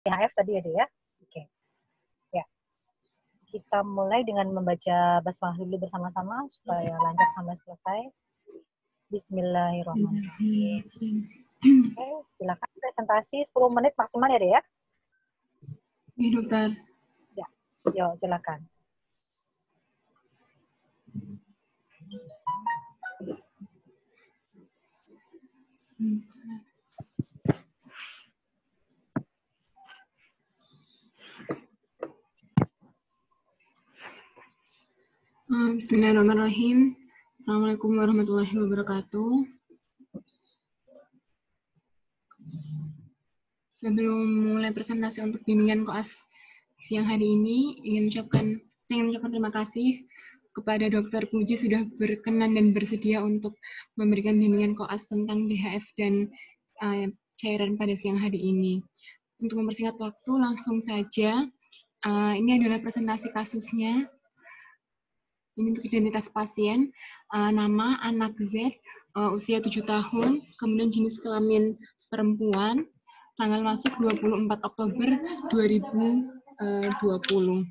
DHF tadi ada ya. Oke. Ya. Kita mulai dengan membaca basmalah dulu bersama-sama supaya lancar sampai selesai. Bismillahirrahmanirrahim. Oke, silakan presentasi 10 menit maksimal ya, Dek ya. Iya, Dokter. Ya. Yuk, silakan. Bismillahirrahmanirrahim. Assalamualaikum warahmatullahi wabarakatuh. Sebelum mulai presentasi untuk bimbingan koas siang hari ini, ingin mengucapkan terima kasih kepada Dr. Puji sudah berkenan dan bersedia untuk memberikan bimbingan koas tentang DHF dan cairan pada siang hari ini. Untuk mempersingkat waktu, langsung saja. Ini adalah presentasi kasusnya. Ini untuk identitas pasien, nama anak Z, usia 7 tahun, kemudian jenis kelamin perempuan, tanggal masuk 24 Oktober 2020.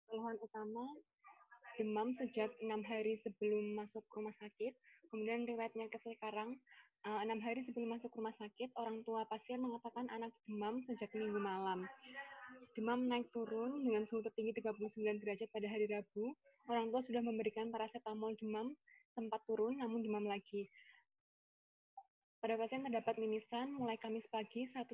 Keluhan utama, demam sejak 6 hari sebelum masuk rumah sakit, kemudian riwayatnya ke sekarang, 6 hari sebelum masuk rumah sakit, orang tua pasien mengatakan anak demam sejak Minggu malam. Demam naik turun dengan suhu tertinggi 39 derajat pada hari Rabu. Orang tua sudah memberikan paracetamol demam, sempat turun namun demam lagi. Pada pasien terdapat mimisan mulai Kamis pagi 1-2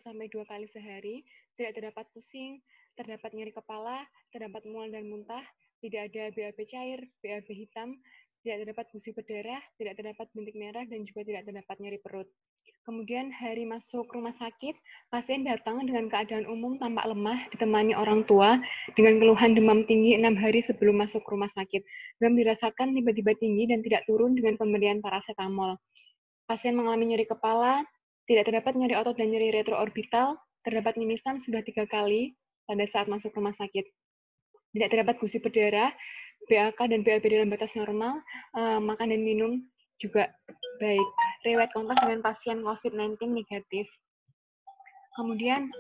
kali sehari, tidak terdapat pusing, terdapat nyeri kepala, terdapat mual dan muntah, tidak ada BAB cair, BAB hitam, tidak terdapat gusi berdarah, tidak terdapat bintik merah, dan juga tidak terdapat nyeri perut. Kemudian hari masuk rumah sakit, pasien datang dengan keadaan umum tampak lemah, ditemani orang tua dengan keluhan demam tinggi 6 hari sebelum masuk rumah sakit. Demam dirasakan tiba-tiba tinggi dan tidak turun dengan pemberian paracetamol. Pasien mengalami nyeri kepala, tidak terdapat nyeri otot dan nyeri retroorbital, terdapat mimisan sudah 3 kali pada saat masuk rumah sakit. Tidak terdapat gusi berdarah, BAK dan BAB dalam batas normal, makan dan minum juga baik. Riwayat kontak dengan pasien COVID-19 negatif. Kemudian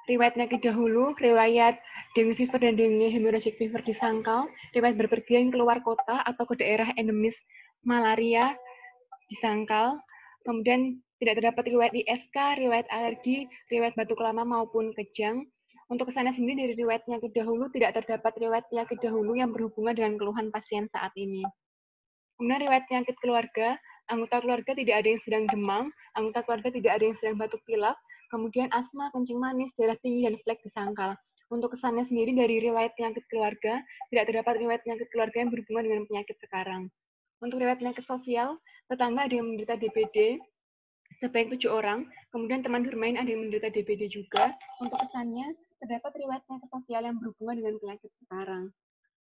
riwayat penyakit dahulu, riwayat dengue fever dan dengue hemorrhagic fever disangkal, riwayat berpergian keluar kota atau ke daerah endemis malaria disangkal, kemudian tidak terdapat riwayat ISK, riwayat alergi, riwayat batuk lama maupun kejang. Untuk kesana sendiri dari riwayat penyakit dahulu tidak terdapat riwayat penyakit dahulu yang berhubungan dengan keluhan pasien saat ini. Kemudian riwayat penyakit keluarga, anggota keluarga tidak ada yang sedang demam, anggota keluarga tidak ada yang sedang batuk pilek, kemudian asma, kencing manis, darah tinggi, dan flek disangkal. Untuk kesannya sendiri dari riwayat penyakit keluarga, tidak terdapat riwayat penyakit keluarga yang berhubungan dengan penyakit sekarang. Untuk riwayat penyakit sosial, tetangga ada yang menderita DBD, sebanyak 7 orang, kemudian teman bermain ada yang menderita DBD juga. Untuk kesannya, terdapat riwayat penyakit sosial yang berhubungan dengan penyakit sekarang.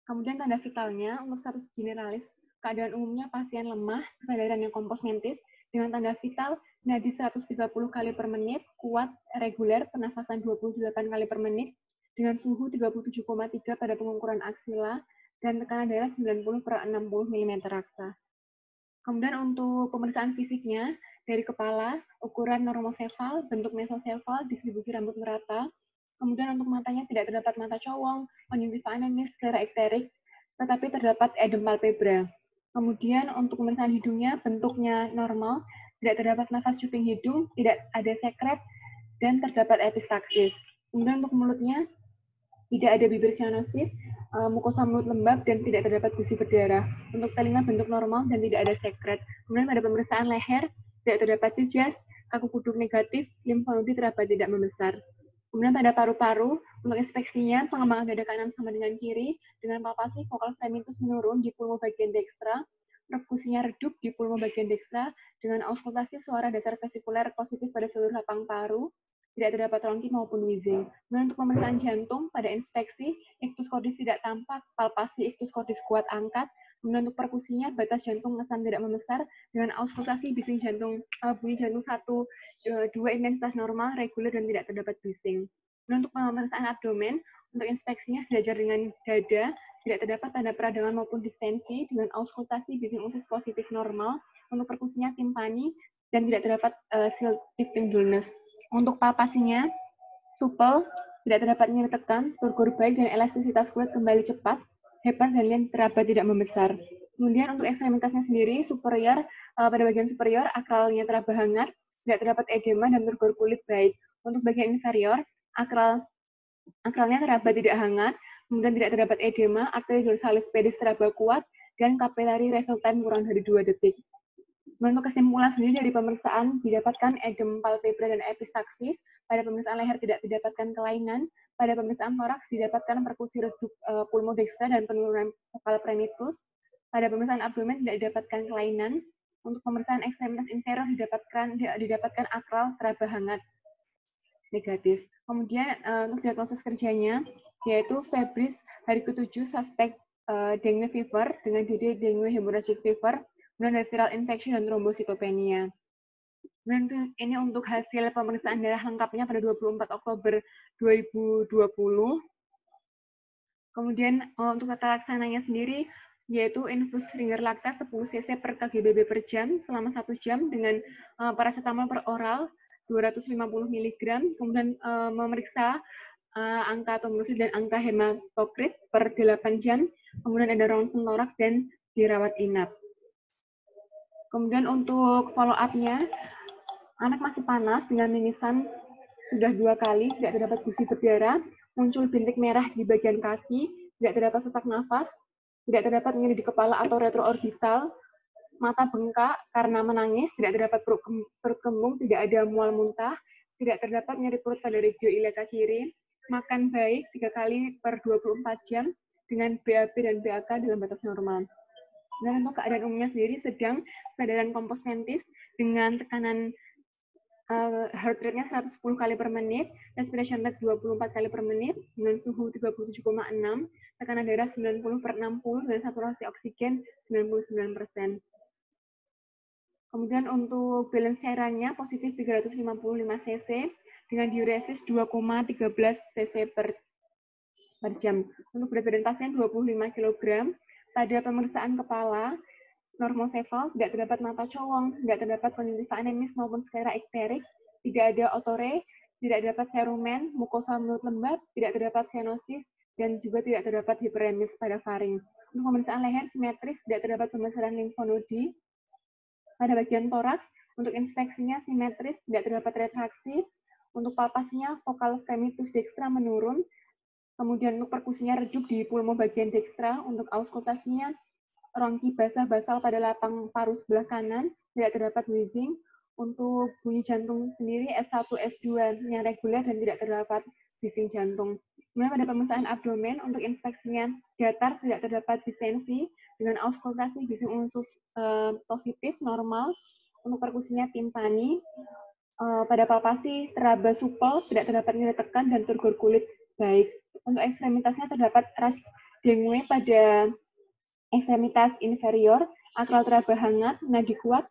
Kemudian tanda vitalnya, untuk status generalis, keadaan umumnya pasien lemah, kesadaran yang kompos mentis, dengan tanda vital, nadi 130 kali per menit, kuat, reguler, pernafasan 28 kali per menit, dengan suhu 37,3 pada pengukuran aksila, dan tekanan darah 90/60 mm raksa. Kemudian untuk pemeriksaan fisiknya, dari kepala, ukuran normosefal, bentuk mesosefal, distribusi rambut merata. Kemudian untuk matanya tidak terdapat mata cowong, konjungtiva anemis, sclera ekterik, tetapi terdapat edem palpebral. Kemudian untuk pemeriksaan hidungnya, bentuknya normal, tidak terdapat nafas cuping hidung, tidak ada sekret, dan terdapat epistaksis. Kemudian untuk mulutnya, tidak ada bibir cyanosis, mukosa mulut lembab, dan tidak terdapat gusi berdarah. Untuk telinga bentuk normal dan tidak ada sekret. Kemudian pada pemeriksaan leher, tidak terdapat jas, kaku kuduk negatif, limfonodi terabat tidak membesar. Kemudian pada paru-paru, untuk inspeksinya, pengembangan dada kanan sama dengan kiri, dengan palpasi vokal fremitus menurun di pulmo bagian dekstra, perkusinya redup di pulmo bagian dekstra, dengan auskultasi suara dasar vesikuler positif pada seluruh lapang paru, tidak terdapat ronki maupun wheezing. Kemudian untuk pemeriksaan jantung, pada inspeksi, ictus cordis tidak tampak, palpasi ictus cordis kuat angkat. Kemudian untuk perkusinya, batas jantung kesan tidak membesar, dengan auskultasi bising jantung, bunyi jantung 1, 2 intensitas normal, reguler, dan tidak terdapat bising. Kemudian untuk pemeriksaan abdomen, untuk inspeksinya sejajar dengan dada, tidak terdapat tanda peradangan maupun distensi, dengan auskultasi bising usus positif normal. Untuk perkusinya timpani, dan tidak terdapat shielding dullness. Untuk palpasinya, supel, tidak terdapat nyeri tekan, turgor baik, dan elastisitas kulit kembali cepat, hepan dan lien teraba tidak membesar. Kemudian untuk ekstremitasnya sendiri, superior, pada bagian superior, akralnya teraba hangat, tidak terdapat edema dan turgor kulit baik. Untuk bagian inferior, akralnya teraba tidak hangat, kemudian tidak terdapat edema, arteri dorsalis pedis teraba kuat, dan kapilari result time kurang dari 2 detik. Untuk kesimpulan sendiri dari pemeriksaan, didapatkan edem palpebra dan epistaksis. Pada pemeriksaan leher tidak didapatkan kelainan. Pada pemeriksaan toraks didapatkan perkusi redup pulmodextra dan penurunan vokal primitus. Pada pemeriksaan abdomen tidak didapatkan kelainan. Untuk pemeriksaan ekstremitas inferior didapatkan akral teraba hangat negatif. Kemudian untuk diagnosis kerjanya yaitu febris hari ke-7 suspek dengue fever dengan DD dengue hemorrhagic fever, kemudian viral infection dan trombositopenia. Dan ini untuk hasil pemeriksaan darah lengkapnya pada 24 Oktober 2020. Kemudian untuk tata laksananya sendiri yaitu infus Ringer Lacta 10 cc per kgbb per jam selama 1 jam dengan paracetamol per oral 250 mg, kemudian memeriksa angka trombosit dan angka hematokrit per 8 jam, kemudian ada ronsen torak dan dirawat inap. Kemudian untuk follow up-nya, anak masih panas dengan mimisan sudah 2 kali, tidak terdapat gusi berdarah, muncul bintik merah di bagian kaki, tidak terdapat sesak nafas, tidak terdapat nyeri di kepala atau retroorbital, mata bengkak karena menangis, tidak terdapat perut kembung, tidak ada mual muntah, tidak terdapat nyeri perut pada regio ilaka kiri, makan baik 3 kali per 24 jam dengan BAB dan BAK dalam batas normal. Dan untuk keadaan umumnya sendiri sedang kesadaran kompos mentis dengan tekanan heart rate-nya 110 kali per menit, respiration rate 24 kali per menit, dengan suhu 37,6, tekanan darah 90 per 60, dan saturasi oksigen 99%. Kemudian untuk balance cairannya positif 355 cc, dengan diuresis 2,13 cc per jam. Untuk berat badan pasien 25 kg, pada pemeriksaan kepala, normosefal, tidak terdapat mata colong, tidak terdapat kondisi anemis maupun sklera ekterik, tidak ada otore, tidak terdapat serumen, mukosa mulut lembab, tidak terdapat sianosis, dan juga tidak terdapat hiperemis pada faring. Untuk pemeriksaan leher simetris, tidak terdapat pembesaran limfonodi. Pada bagian toraks, untuk inspeksinya simetris, tidak terdapat retraksi. Untuk palpasinya, vokal primitus dextra menurun. Kemudian untuk perkusinya redup di pulmo bagian dextra. Untuk auskultasinya, rongki basal pada lapang paru sebelah kanan, tidak terdapat wheezing. Untuk bunyi jantung sendiri S1, S2 yang reguler dan tidak terdapat bising jantung. Kemudian pada pemeriksaan abdomen, untuk inspeksinya datar, tidak terdapat distensi, dengan auskultasi bising usus positif, normal. Untuk perkusinya timpani, pada palpasi teraba supel, tidak terdapat nyeri tekan dan turgor kulit baik. Untuk ekstremitasnya terdapat ras dengue pada ekstremitas inferior, akral teraba hangat, nadi kuat,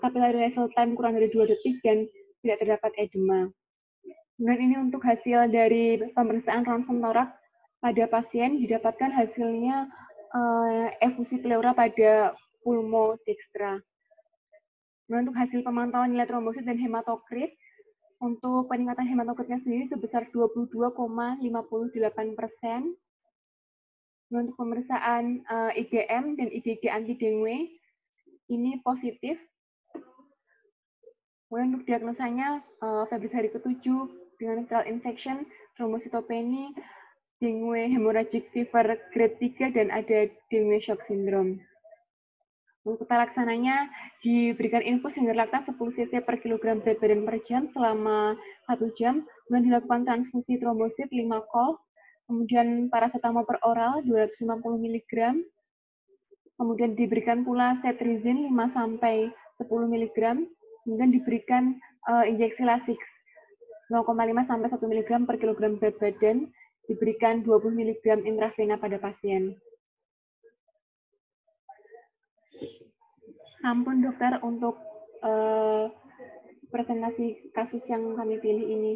kapilari result time kurang dari 2 detik, dan tidak terdapat edema. Kemudian ini untuk hasil dari pemeriksaan ronsen torak pada pasien, didapatkan hasilnya efusi pleura pada pulmo dextra. Kemudian untuk hasil pemantauan nilai trombosit dan hematokrit, untuk peningkatan hematokritnya sendiri sebesar 22,58%. Untuk pemeriksaan IgM dan IgG anti-dengue, ini positif. Kemudian untuk diagnosanya, febris hari ke-7 dengan viral infection, trombositopeni, dengue hemorrhagic fever grade 3, dan ada dengue shock syndrome. Untuk tata laksananya, diberikan infus Ringer Lacta 10 cc per kilogram berat badan per jam selama 1 jam, kemudian dilakukan transfusi trombosit 5 kol, kemudian paracetamol per oral 250 mg, kemudian diberikan pula cetirizine 5-10 mg, kemudian diberikan injeksi lasix 0,5-1 mg per kilogram berat badan, diberikan 20 mg intravena pada pasien. Ampun dokter untuk presentasi kasus yang kami pilih ini.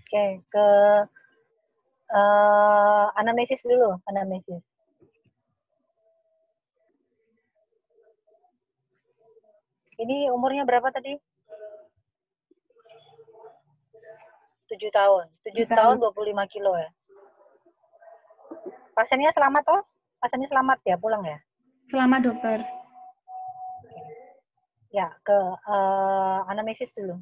Oke, ke anamnesis dulu, anamnesis. Ini umurnya berapa tadi? 7 tahun. 7 tahun 25 kilo ya. Pasiennya selamat toh? Pasiennya selamat ya, pulang ya? Selamat dokter. Ya, ke anamnesis dulu.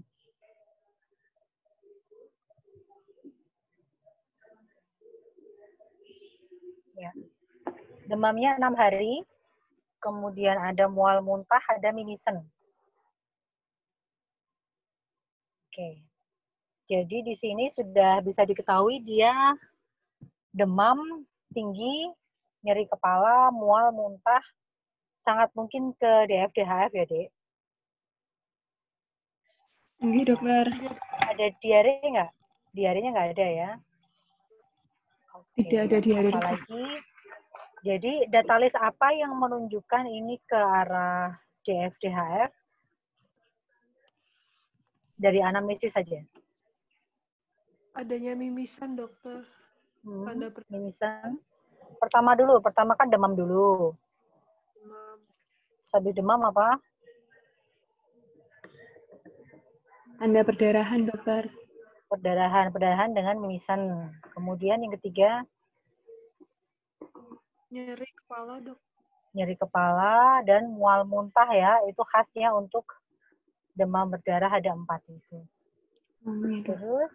Ya. Demamnya 6 hari, kemudian ada mual muntah, ada mimisen. Oke. Jadi di sini sudah bisa diketahui dia demam tinggi, nyeri kepala, mual, muntah, sangat mungkin ke DF-DHF ya, Dek. Ini dokter. Ada diare nggak? Diarenya nggak ada ya? Oke. Tidak ada diare. Apalagi, jadi datalis apa yang menunjukkan ini ke arah DF-DHF? Dari anamnesis saja. Adanya mimisan, dokter. Mimisan. Pertama kan demam dulu. Demam. Habis demam apa? Tanda perdarahan, dokter. Perdarahan dengan mimisan. Kemudian yang ketiga, Nyeri kepala, dok. nyeri kepala dan mual muntah ya, itu khasnya untuk demam berdarah ada 4 itu. Terus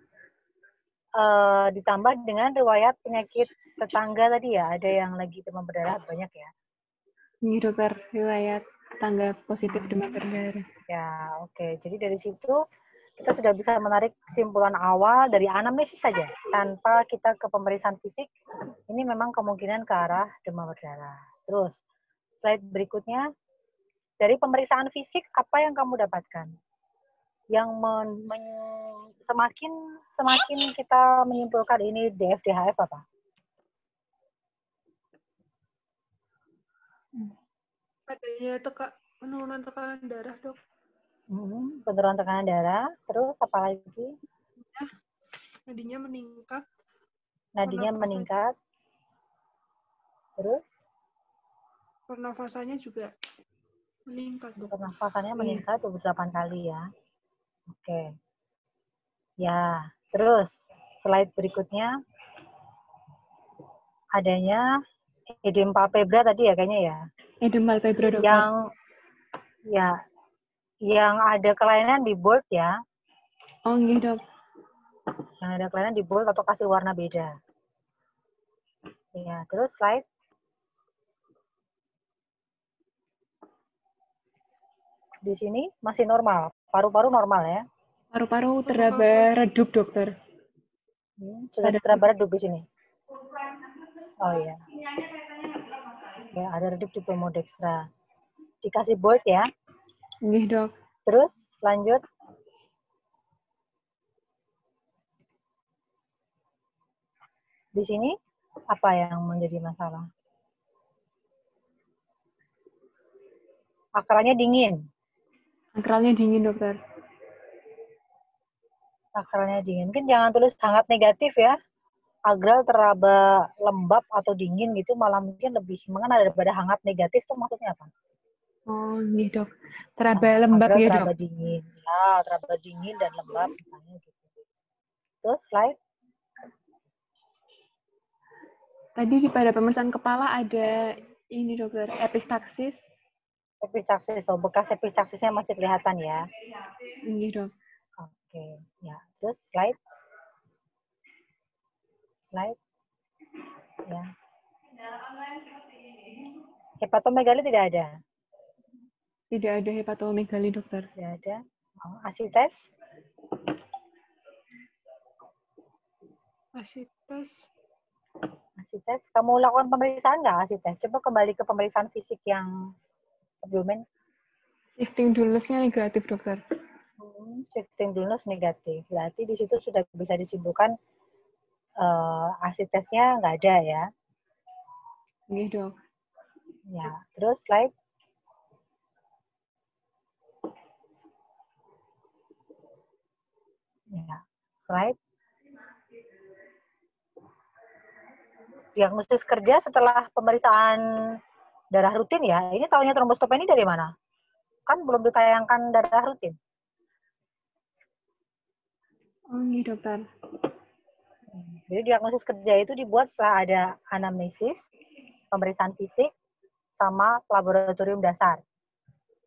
ditambah dengan riwayat penyakit tetangga tadi ya, ada yang lagi demam berdarah banyak ya. Ini dokter, riwayat tetangga positif demam berdarah. Ya, oke. Jadi dari situ kita sudah bisa menarik kesimpulan awal dari anamnesis saja, tanpa kita ke pemeriksaan fisik. Ini memang kemungkinan ke arah demam berdarah. Terus, slide berikutnya, dari pemeriksaan fisik apa yang kamu dapatkan? Yang semakin kita menyimpulkan ini DF-DHF apa? Adanya penurunan tekanan darah, dok. Penurunan tekanan darah. Terus apa lagi? Nadinya meningkat. Nadinya meningkat. Terus? Pernafasannya juga meningkat, dok. Pernafasannya meningkat 28 kali ya. Oke. Ya, terus slide berikutnya adanya edema palpebra tadi ya kayaknya ya. Edema palpebra, dokter. Yang ada kelainan di bold ya. Oh, iya, dok. Yang ada kelainan di bold atau kasih warna beda. Ya, terus slide. Di sini masih normal, paru-paru normal ya. Paru-paru teraba redup, dokter. Sudah teraba redup di sini. Oh iya. Ya, ada redup di pulmodextra. Dikasih bold ya. Iya, dok. Terus lanjut. Di sini apa yang menjadi masalah? Akralnya dingin. Akralnya dingin, dokter. Akralnya dingin. Mungkin jangan tulis hangat negatif ya. Agral teraba lembab atau dingin gitu malah mungkin lebih mengena daripada hangat negatif itu maksudnya apa? Oh, iya, dok. Teraba lembab ya, teraba dok. Dingin. Ya, teraba dingin dan lembab misalnya gitu. Terus slide. Tadi pada pemeriksaan kepala ada ini, dokter, epistaksis. Epistaksis, so bekas epistaksisnya masih kelihatan ya. Iya, dok. Oke, ya. Terus slide. Slide. Ya. Hepatomegali tidak ada. Tidak ada hepatomegali, dokter. Tidak ada. Asites. Asites. Kamu lakukan pemeriksaan nggak asites? Coba kembali ke pemeriksaan fisik yang abdomen. Shifting dullness-nya negatif, dokter. Shifting dullness negatif. Berarti di situ sudah bisa disimpulkan asitesnya nggak ada ya. Iya, dok. Ya, terus slide. Ya, slide. Diagnosis kerja setelah pemeriksaan darah rutin ya. Ini tahunya trombostopenia dari mana? Kan belum ditayangkan darah rutin. Oh, iya dokter. Jadi diagnosis kerja itu dibuat setelah ada anamnesis, pemeriksaan fisik, sama laboratorium dasar.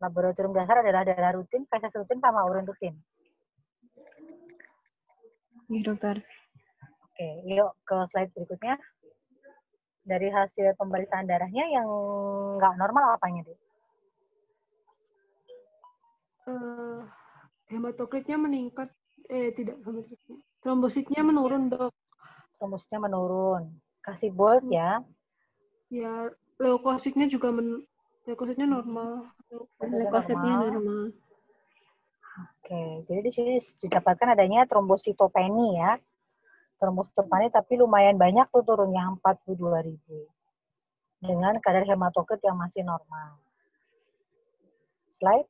Laboratorium dasar adalah darah rutin, feses rutin, sama urin rutin. Iya dokter. Oke, yuk ke slide berikutnya. Dari hasil pemeriksaan darahnya yang nggak normal apanya, Dek? Hematokritnya meningkat. Tidak hematokritnya. Trombositnya menurun, dok. Trombositnya menurun. Kasih bold ya. Ya, leukositnya juga leukositnya normal. Leukositnya normal. Oke, jadi di sini didapatkan adanya trombositopeni ya. Trombositopeni tapi lumayan banyak tuh turunnya 42.000. Dengan kadar hematokrit yang masih normal. Slide.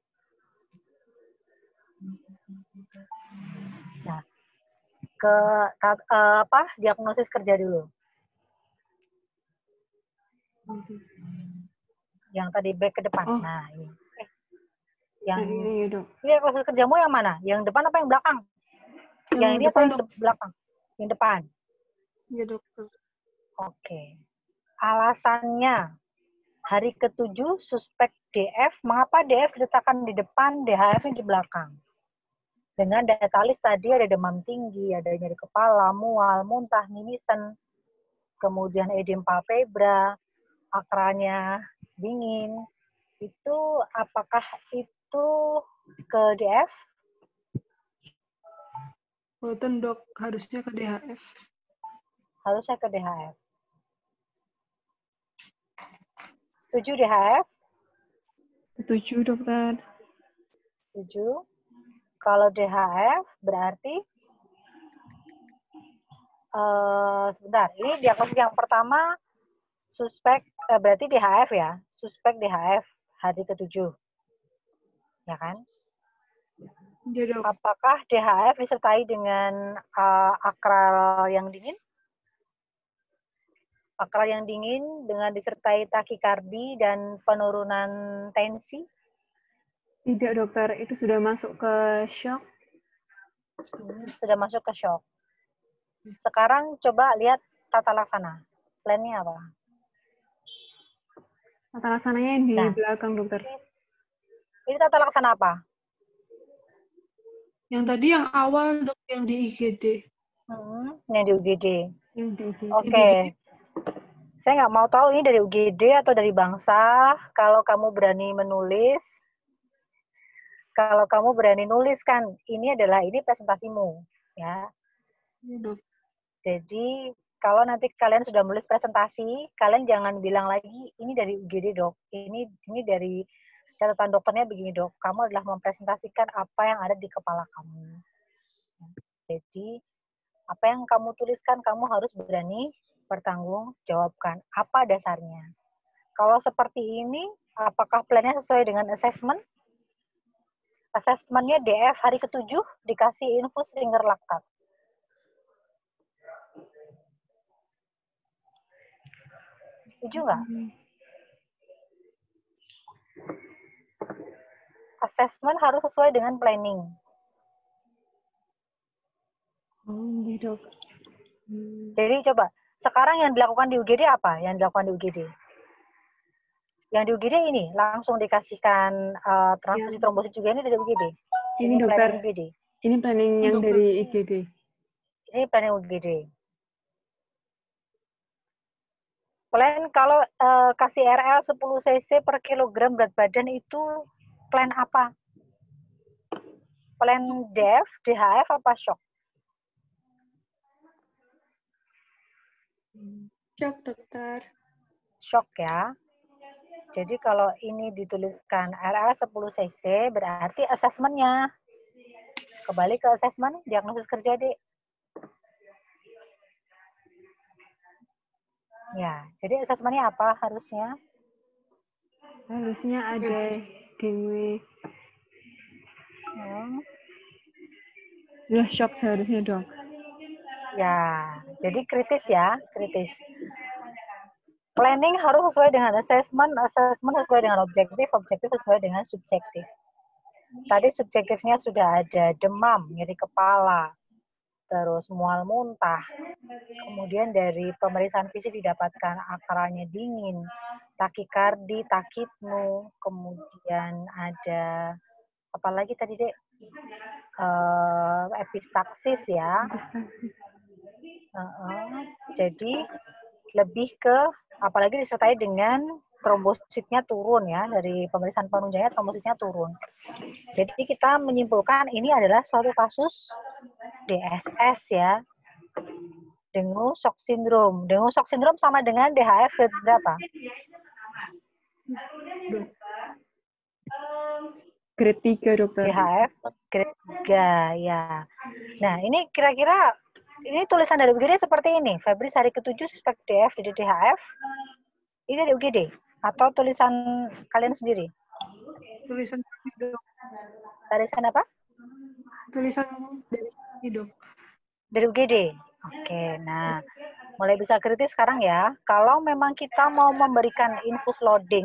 Nah, ke diagnosis kerja dulu. Yang tadi back ke depan. Oh. Nah, ini. Yang Ini dok. ini diagnosis kerjamu yang mana? Yang depan apa yang belakang? Yang ini depan, apa yang belakang? Yang depan. Ya, dokter. Oke. Alasannya hari ke-7 suspek DF. Mengapa DF diletakkan di depan, DHF di belakang? Dengan data list tadi ada demam tinggi, ada nyeri kepala, mual, muntah, mimisan, kemudian edem palpebra, akranya dingin. Itu apakah itu ke DF? Boten, dok. Harusnya ke DHF. Harusnya ke DHF. Setuju DHF? Setuju dokter. Setuju. Kalau DHF berarti sebentar, ini diagnosis yang pertama suspek berarti DHF ya, suspek DHF hari ke-7. Ya kan? Ya, dok. Apakah DHF disertai dengan akral yang dingin? Akral yang dingin dengan disertai takikardi dan penurunan tensi? Tidak dokter, itu sudah masuk ke shock. Sudah masuk ke shock. Sekarang coba lihat tata laksana. Plannya apa? Tata laksananya di belakang dokter. Ini tata laksana apa? Yang tadi yang awal, dok, yang di IGD. Yang di UGD. Oke. Okay. Saya nggak mau tahu ini dari UGD atau dari bangsa. Kalau kamu berani menulis, kalau kamu berani nulis kan, ini presentasimu, ya. Ya, dok. Jadi kalau nanti kalian sudah menulis presentasi, kalian jangan bilang lagi ini dari UGD dok. Ini dari catatan dokternya begini dok. Kamu adalah mempresentasikan apa yang ada di kepala kamu. Jadi apa yang kamu tuliskan kamu harus berani bertanggungjawabkan. Apa dasarnya? Kalau seperti ini, apakah plannya sesuai dengan assessment? Assessmentnya DF hari ke-7 dikasih infus ringer laktat. Setuju nggak? Assessment harus sesuai dengan planning. Oh, gitu. Jadi coba, sekarang yang dilakukan di UGD apa? Yang dilakukan di UGD? Yang di UGD ini, langsung dikasihkan transfusi trombosit juga ini dari UGD? Ini dokter, UGD. ini planning yang dokter. dari IGD. Ini planning UGD. Plan kalau kasih RL 10 cc per kilogram berat badan itu plan apa? Plan DF, DHF, apa shock? Shock, dokter. Shock ya. Jadi kalau ini dituliskan RL 10 cc berarti asesmennya. Kembali ke asesmen, diagnosis kerja, Dek. Ya, jadi asesmennya apa harusnya? Harusnya ada gangway. Shock seharusnya dok. Ya, jadi kritis ya, kritis. Planning harus sesuai dengan assessment, assessment sesuai dengan objektif, objektif sesuai dengan subjektif. Tadi subjektifnya sudah ada demam, nyeri kepala, terus mual muntah. Kemudian dari pemeriksaan fisik didapatkan akaranya dingin, takikardi, takipnu, kemudian ada apa lagi tadi Dek? Epistaksis ya. Jadi lebih ke apalagi disertai dengan trombositnya turun ya, dari pemeriksaan penunjangnya trombositnya turun. Jadi kita menyimpulkan ini adalah suatu kasus DSS ya. Dengue shock syndrome. Dengue shock syndrome sama dengan DHF berapa? Grade 3, dokter. DHF grade 3 ya. Nah, ini kira-kira ini tulisan dari UGD seperti ini. Febris hari ke-7 suspek DF di DHF. Ini dari UGD atau tulisan kalian sendiri? Tulisan dok. Tulisan apa? Tulisan dari dok. Dari UGD. Oke, nah mulai bisa kritis sekarang ya. Kalau memang kita mau memberikan infus loading,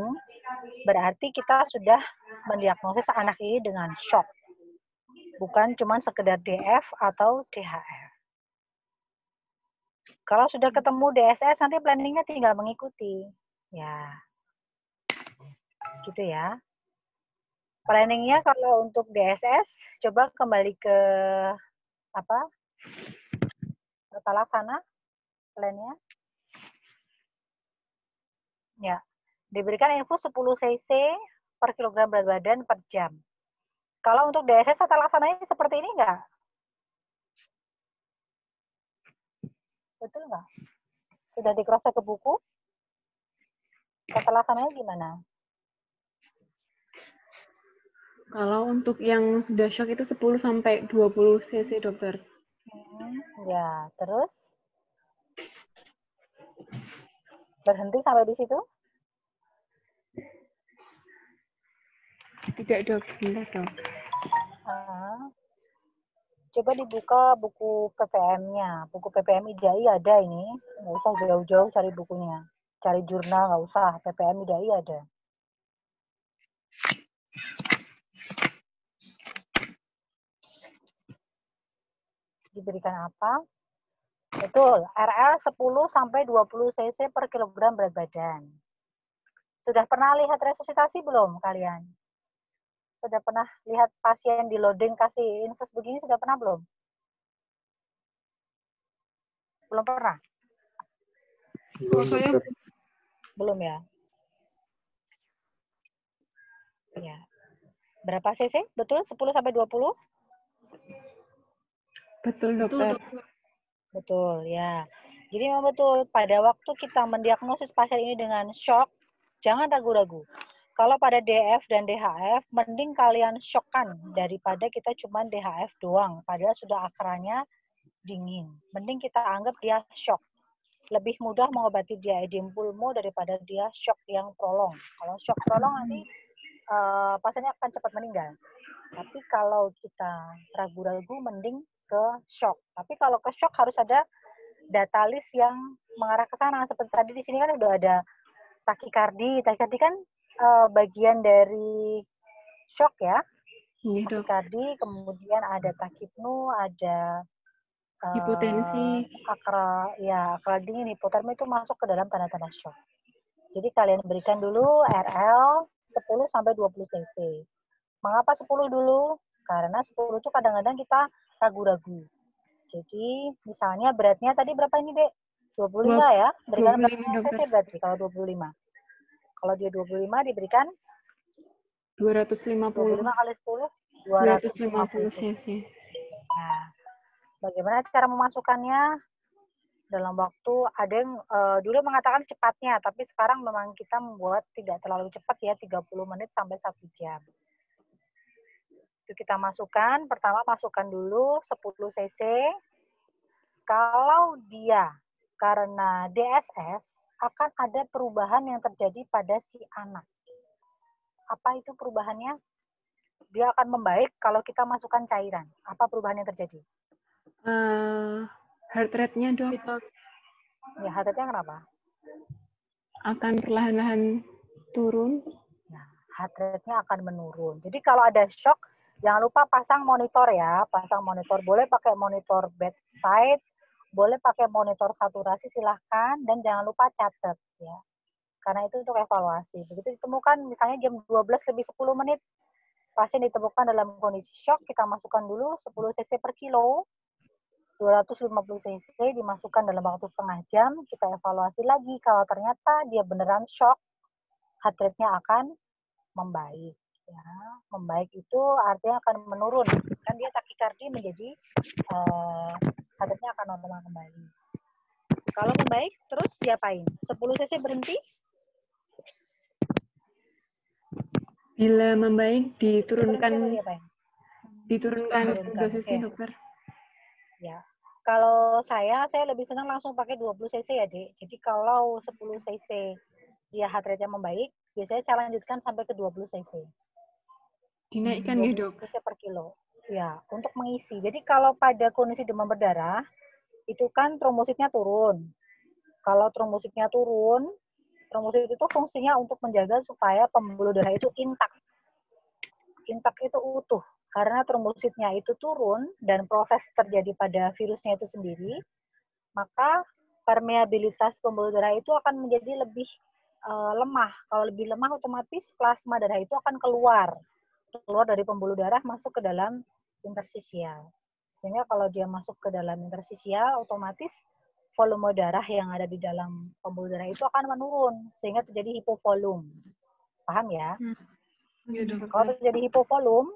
berarti kita sudah mendiagnosis anak ini dengan shock. Bukan cuma sekedar DF atau DHF. Kalau sudah ketemu DSS, nanti planningnya tinggal mengikuti. Ya, gitu ya. Planningnya kalau untuk DSS, coba kembali ke apa? Tata laksana plannya. Ya, diberikan infus 10 cc per kilogram berat badan per jam. Kalau untuk DSS tata laksananya seperti ini enggak? Betul enggak? Sudah di-cross ke buku? Tata laksananya gimana? Kalau untuk yang sudah shock itu 10 sampai 20 cc, dokter. Ya, terus? Berhenti sampai di situ? Tidak, dok. Sebentar, dok. Coba dibuka buku PPM-nya. Buku PPM IDAI ada ini. Nggak usah jauh-jauh cari bukunya. Cari jurnal nggak usah. PPM IDAI ada. Diberikan apa? Betul, RL 10 sampai 20 cc per kilogram berat badan. Sudah pernah lihat resusitasi belum kalian? Sudah pernah lihat pasien di loading kasih infus begini sudah pernah belum? Belum pernah? Belum ya? Ya. Berapa cc? Betul 10 sampai 20? Betul, dokter. Betul, ya. Jadi memang betul, pada waktu kita mendiagnosis pasien ini dengan shock, jangan ragu-ragu. Kalau pada DF dan DHF, mending kalian shockkan daripada kita cuma DHF doang, padahal sudah akarnya dingin. Mending kita anggap dia shock. Lebih mudah mengobati dia edem pulmo daripada dia shock yang prolong. Kalau shock prolong nanti pasiennya akan cepat meninggal. Tapi kalau kita ragu-ragu, mending ke shock. Tapi kalau ke shock harus ada data list yang mengarah ke sana. Seperti tadi di sini kan udah ada takikardi. Takikardi kan bagian dari shock ya. Takikardi, kemudian ada takipnu, ada hipotensi. akral dingin, hipotermia itu masuk ke dalam tanda-tanda shock. Jadi kalian berikan dulu RL 10 sampai 20 cc. Mengapa 10 dulu? Karena 10 itu kadang-kadang kita ragu-ragu. Jadi misalnya beratnya tadi berapa ini, Dek? 25 ya? Berikan berapa cc berarti kalau 25? Kalau dia 25 diberikan 250. 25 kali 10 250 cc. Nah, bagaimana cara memasukkannya? Dalam waktu ada yang dulu mengatakan cepatnya, tapi sekarang memang kita membuat tidak terlalu cepat ya, 30 menit sampai 1 jam. Itu kita masukkan, pertama masukkan dulu 10 cc. Kalau dia karena DSS akan ada perubahan yang terjadi pada si anak. Apa itu perubahannya? Dia akan membaik kalau kita masukkan cairan. Apa perubahan yang terjadi? Heart rate-nya, dok. Ya, heart rate-nya kenapa? Akan perlahan-lahan turun. Nah, heart rate-nya akan menurun. Jadi kalau ada shock, Jangan lupa pasang monitor ya, pasang monitor. Boleh pakai monitor bedside, boleh pakai monitor saturasi silahkan, dan jangan lupa catat ya. Karena itu untuk evaluasi. Begitu ditemukan misalnya jam 12 lebih 10 menit, pasien ditemukan dalam kondisi shock, kita masukkan dulu 10 cc per kilo, 250 cc dimasukkan dalam waktu setengah jam, kita evaluasi lagi. Kalau ternyata dia beneran shock, heart rate-nya akan membaik. Ya, membaik itu artinya akan menurun. Kan dia takikardi menjadi heart rate-nya akan normal kembali. Kalau membaik, terus diapain? 10 cc berhenti? Bila membaik diturunkan Diturunkan, dosisnya, oke. dokter. Ya. Kalau saya lebih senang langsung pakai 20 cc ya, Dek. Jadi kalau 10 cc dia heart rate-nya membaik, biasanya saya lanjutkan sampai ke 20 cc. Dinaikkan ya, Dok? 20 cc per kilo. Ya, untuk mengisi. Jadi kalau pada kondisi demam berdarah, itu kan trombositnya turun. Kalau trombositnya turun, trombosit itu fungsinya untuk menjaga supaya pembuluh darah itu intak. Intak itu utuh. Karena trombositnya itu turun dan proses terjadi pada virusnya itu sendiri, maka permeabilitas pembuluh darah itu akan menjadi lebih lemah. Kalau lebih lemah, otomatis plasma darah itu akan keluar dari pembuluh darah masuk ke dalam interstisial. Sehingga kalau dia masuk ke dalam interstisial, otomatis volume darah yang ada di dalam pembuluh darah itu akan menurun, sehingga terjadi hipovolum. Paham ya? Ya, dokter. Kalau terjadi hipovolum,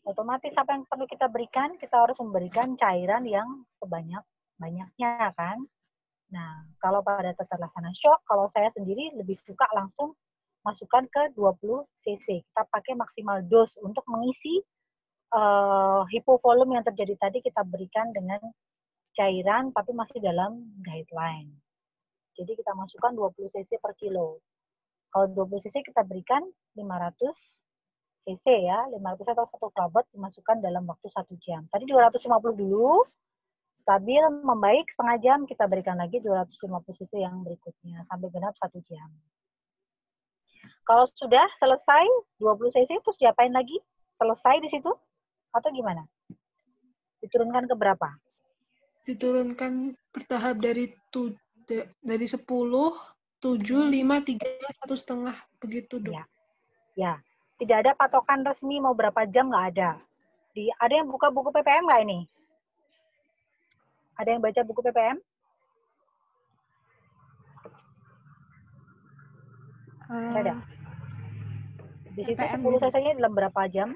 otomatis apa yang perlu kita berikan? Kita harus memberikan cairan yang sebanyak-banyaknya, kan? Nah, kalau pada terlaksana shock, kalau saya sendiri lebih suka langsung masukkan ke 20 cc. Kita pakai maksimal dose untuk mengisi hipovolum yang terjadi tadi, kita berikan dengan cairan tapi masih dalam guideline. Jadi kita masukkan 20 cc per kilo. Kalau 20 cc kita berikan 500 cc ya, 500 atau 1 klabot dimasukkan dalam waktu 1 jam. Tadi 250 dulu, stabil, membaik setengah jam, kita berikan lagi 250 cc yang berikutnya, sampai genap 1 jam. Kalau sudah selesai 20 cc, terus diapain lagi? Selesai di situ? Atau gimana? Diturunkan ke berapa? Diturunkan bertahap dari 10, 7, 5, 3, 1,5 begitu, Dok. Ya. Tidak ada patokan resmi mau berapa jam, nggak ada. Ada yang buka buku PPM nggak ini? Ada yang baca buku PPM? Ada. Di situ 10 cc-nya dalam berapa jam?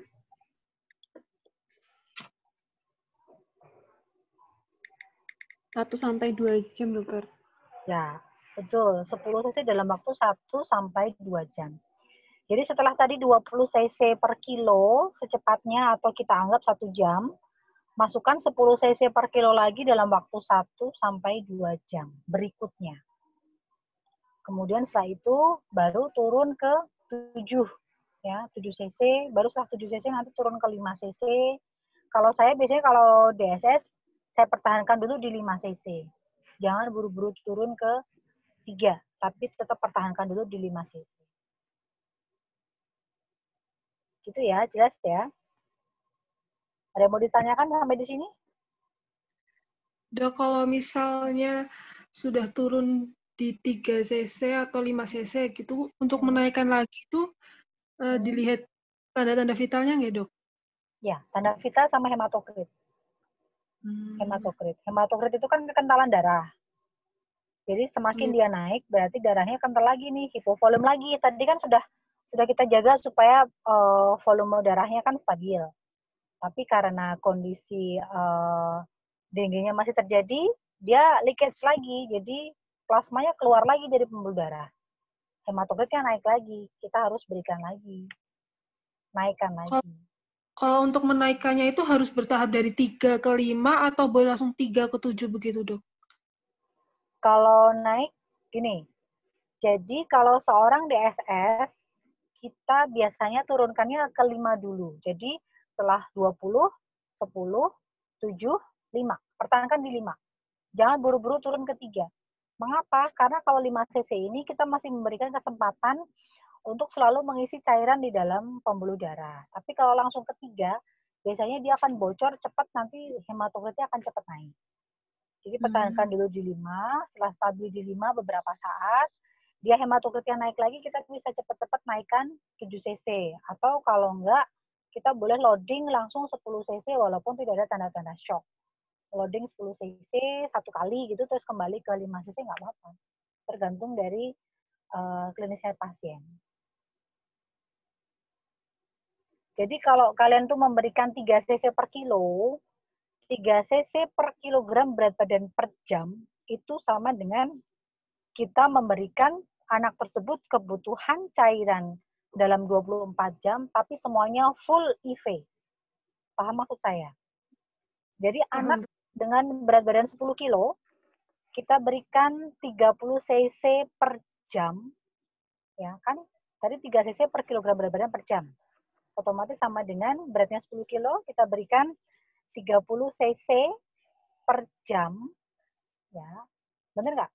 Satu sampai 2 jam, dokter. Ya, betul. 10 cc dalam waktu 1 sampai 2 jam. Jadi setelah tadi 20 cc per kilo secepatnya atau kita anggap 1 jam, masukkan 10 cc per kilo lagi dalam waktu 1 sampai 2 jam berikutnya. Kemudian setelah itu baru turun ke 7 ya, 7 cc, baru setelah 7 cc nanti turun ke 5 cc. Kalau saya biasanya kalau DSS saya pertahankan dulu di 5 cc. Jangan buru-buru turun ke 3, tapi tetap pertahankan dulu di 5 cc. Gitu ya, jelas ya. Ada yang mau ditanyakan sampai di sini? Dok, kalau misalnya sudah turun di 3 cc atau 5 cc gitu, untuk menaikkan lagi itu dilihat tanda-tanda vitalnya nggak, Dok? Ya, tanda vital sama hematokrit. Hematokrit itu kan kekentalan darah. Jadi semakin dia naik, berarti darahnya kental lagi nih, hipovolum lagi. Tadi kan sudah kita jaga supaya volume darahnya kan stabil. Tapi karena kondisi dengue-nya masih terjadi, dia leakage lagi. Jadi plasmanya keluar lagi dari pembuluh darah. Hematokritnya naik lagi. Kita harus berikan lagi. Naikkan lagi. Kalau untuk menaikkannya itu harus bertahap dari 3 ke 5 atau boleh langsung 3 ke 7 begitu, Dok? Kalau naik, gini. Jadi kalau seorang DSS, kita biasanya turunkannya ke 5 dulu. Jadi setelah 20, 10, 7, 5. Pertahankan di 5. Jangan buru-buru turun ke 3. Mengapa? Karena kalau 5 cc ini kita masih memberikan kesempatan untuk selalu mengisi cairan di dalam pembuluh darah. Tapi kalau langsung ketiga, biasanya dia akan bocor cepat, nanti hematokritnya akan cepat naik. Jadi pertahankan dulu di 5, setelah stabil di 5 beberapa saat, dia hematokritnya naik lagi, kita bisa cepat-cepat naikkan 7 cc. Atau kalau enggak, kita boleh loading langsung 10 cc walaupun tidak ada tanda-tanda shock. Loading 10 cc satu kali gitu, terus kembali ke 5 cc nggak apa-apa. Tergantung dari klinisnya pasien. Jadi kalau kalian tuh memberikan 3 cc per kilo, 3 cc per kilogram berat badan per jam, itu sama dengan kita memberikan anak tersebut kebutuhan cairan dalam 24 jam, tapi semuanya full IV. Paham maksud saya? Jadi anak dengan berat badan 10 kilo, kita berikan 30 cc per jam, ya kan? Tadi 3 cc per kilogram berat badan per jam. Otomatis sama dengan beratnya 10 kilo, kita berikan 30 cc per jam, ya. Benar nggak?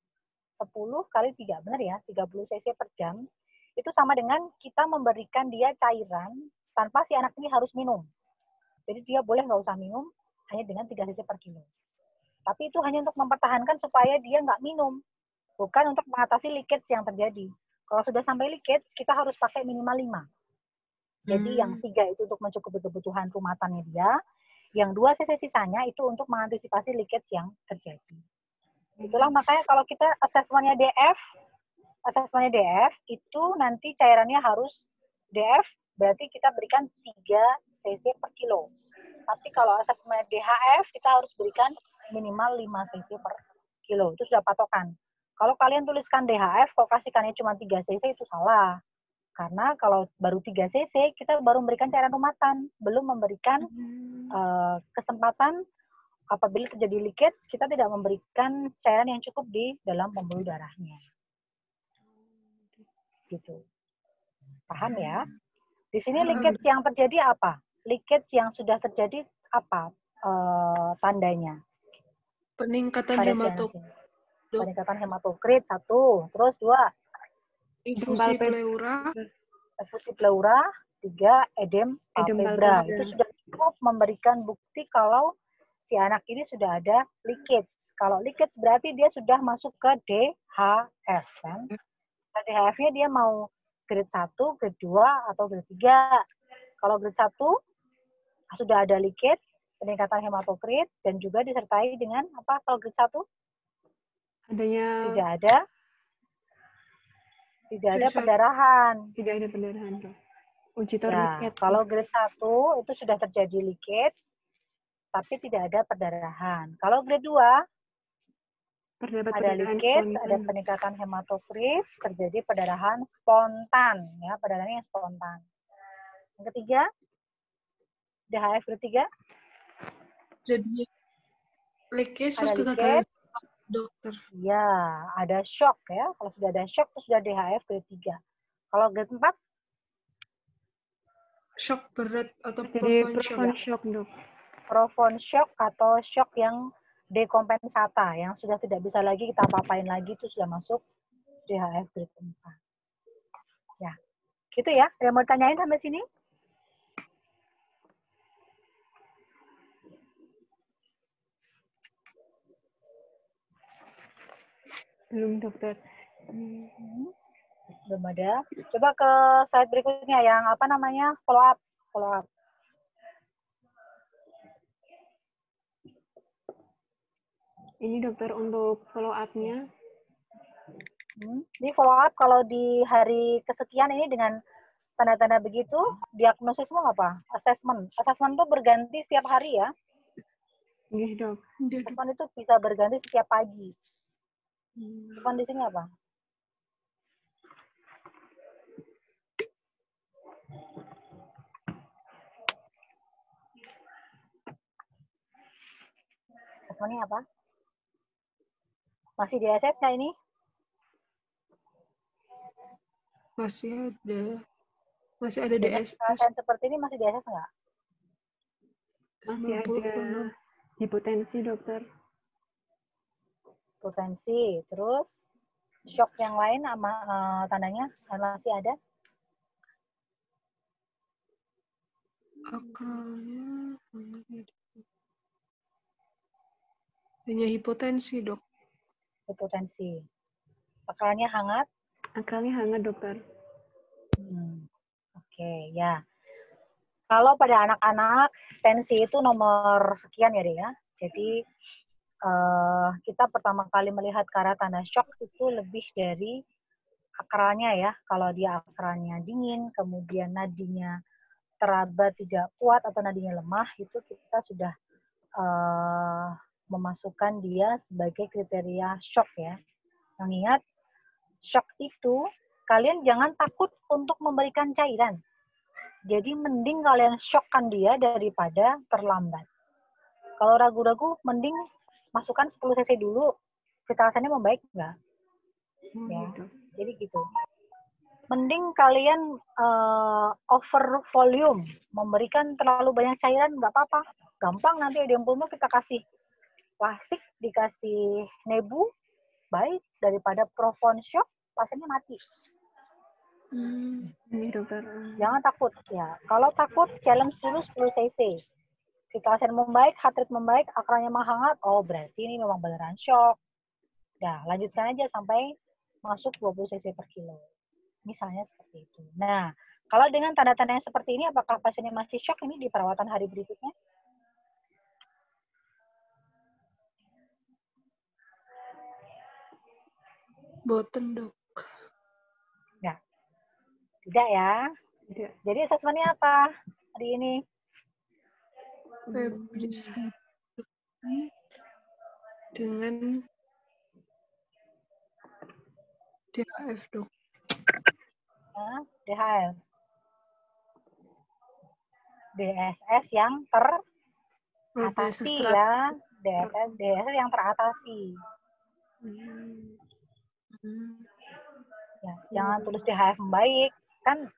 10 kali 3, benar ya? 30 cc per jam. Itu sama dengan kita memberikan dia cairan tanpa si anak ini harus minum. Jadi dia boleh nggak usah minum, hanya dengan 3 cc per kilo. Tapi itu hanya untuk mempertahankan supaya dia nggak minum. Bukan untuk mengatasi leakage yang terjadi. Kalau sudah sampai leakage, kita harus pakai minimal 5. Jadi yang 3 itu untuk mencukupi kebutuhan rumatannya dia. Yang 2 cc sisanya itu untuk mengantisipasi leakage yang terjadi. Itulah makanya kalau kita asesmennya DF itu nanti cairannya harus DF, berarti kita berikan 3 cc per kilo. Tapi kalau asesmen DHF, kita harus berikan minimal 5 cc per kilo. Itu sudah patokan. Kalau kalian tuliskan DHF, kok kasihkannya cuma 3 cc, itu salah. Karena kalau baru 3 cc, kita baru memberikan cairan rumatan. Belum memberikan kesempatan apabila terjadi leakage, kita tidak memberikan cairan yang cukup di dalam pembuluh darahnya. Gitu. Paham ya? Di sini leakage yang terjadi apa? Leakage yang sudah terjadi apa tandanya? Peningkatan hematokrit. Peningkatan hematokrit 1, terus 2 infusi pleura, infusi pleura, 3 edem palpebra. Itu sudah cukup memberikan bukti kalau si anak ini sudah ada leakage. Kalau leakage berarti dia sudah masuk ke DHF kan? DHF-nya dia mau grade 1, grade 2 atau grade 3. Kalau grade 1 sudah ada leakage, peningkatan hematokrit, dan juga disertai dengan apa kalau grade 1? Tidak ada perdarahan. Tidak ada perdarahan. Uji Ya, kalau grade 1 itu sudah terjadi leakage, tapi tidak ada perdarahan. Kalau grade 2, ada leakage, ada peningkatan hematokrit, terjadi perdarahan spontan. Ya, perdarahan yang spontan. Yang ketiga, DHF grade 3. Jadi leakage ada terus leakage, dokter. Ya, ada shock ya. Kalau sudah ada shock, itu sudah DHF grade 3. Kalau grade 4? Shock berat atau profound shock, dok. Profound shock atau shock yang dekompensata, yang sudah tidak bisa lagi kita apa-apain lagi, itu sudah masuk DHF grade 4. Ya, gitu ya. Ada mau tanyain sampai sini? Belum, dokter. Belum ada. Coba ke slide berikutnya yang apa namanya? Follow up. Ini dokter untuk follow up-nya. Ini follow up kalau di hari kesekian ini dengan tanda-tanda begitu, diagnosismu apa? Assessment. Assessment itu berganti setiap hari ya? Iya, dok. Assessment itu bisa berganti setiap pagi. Assessment di sini apa? Assessment-nya apa? Masih di SS nggak ini? Masih ada di SS. Seperti ini masih di SS nggak? Masih ada hipotensi, dokter. Potensi, terus shock yang lain tandanya masih ada? Akalnya hanya hipotensi, Dok. Hipotensi. Akalnya hangat. Akalnya hangat, dokter. Oke, ya. Kalau pada anak-anak, tensi itu nomor sekian ya, Dek, ya. Jadi, kita pertama kali melihat ke arah tanda shock itu lebih dari akralnya ya. Kalau dia akralnya dingin, kemudian nadinya teraba tidak kuat atau nadinya lemah, itu kita sudah memasukkan dia sebagai kriteria shock ya. Mengingat shock itu, kalian jangan takut untuk memberikan cairan. Jadi mending kalian shockkan dia daripada terlambat. Kalau ragu-ragu, mending masukkan 10 cc dulu. Vitalasannya membaik nggak? Ya, jadi gitu. Mending kalian over volume, memberikan terlalu banyak cairan nggak apa-apa. Gampang nanti ada yang pulmo kita kasih plastik, dikasih nebu, baik daripada profound shock, pasiennya mati. Ini dokter. Jangan takut ya. Kalau takut, challenge dulu 10 cc. Vitalasan membaik, heart rate membaik, akralnya menghangat, oh berarti ini memang beneran shock. Ya, lanjutkan aja sampai masuk 20 cc per kilo. Misalnya seperti itu. Nah, kalau dengan tanda-tanda yang seperti ini, apakah pasiennya masih shock ini di perawatan hari berikutnya? Boten, Dok. Ya, tidak ya. Tidak. Jadi asesmennya apa hari ini? Febris dengan DHF, Dok. DHF. DSS yang teratasi ya. DSS yang teratasi. Ya, jangan tulis DHF membaik. Kan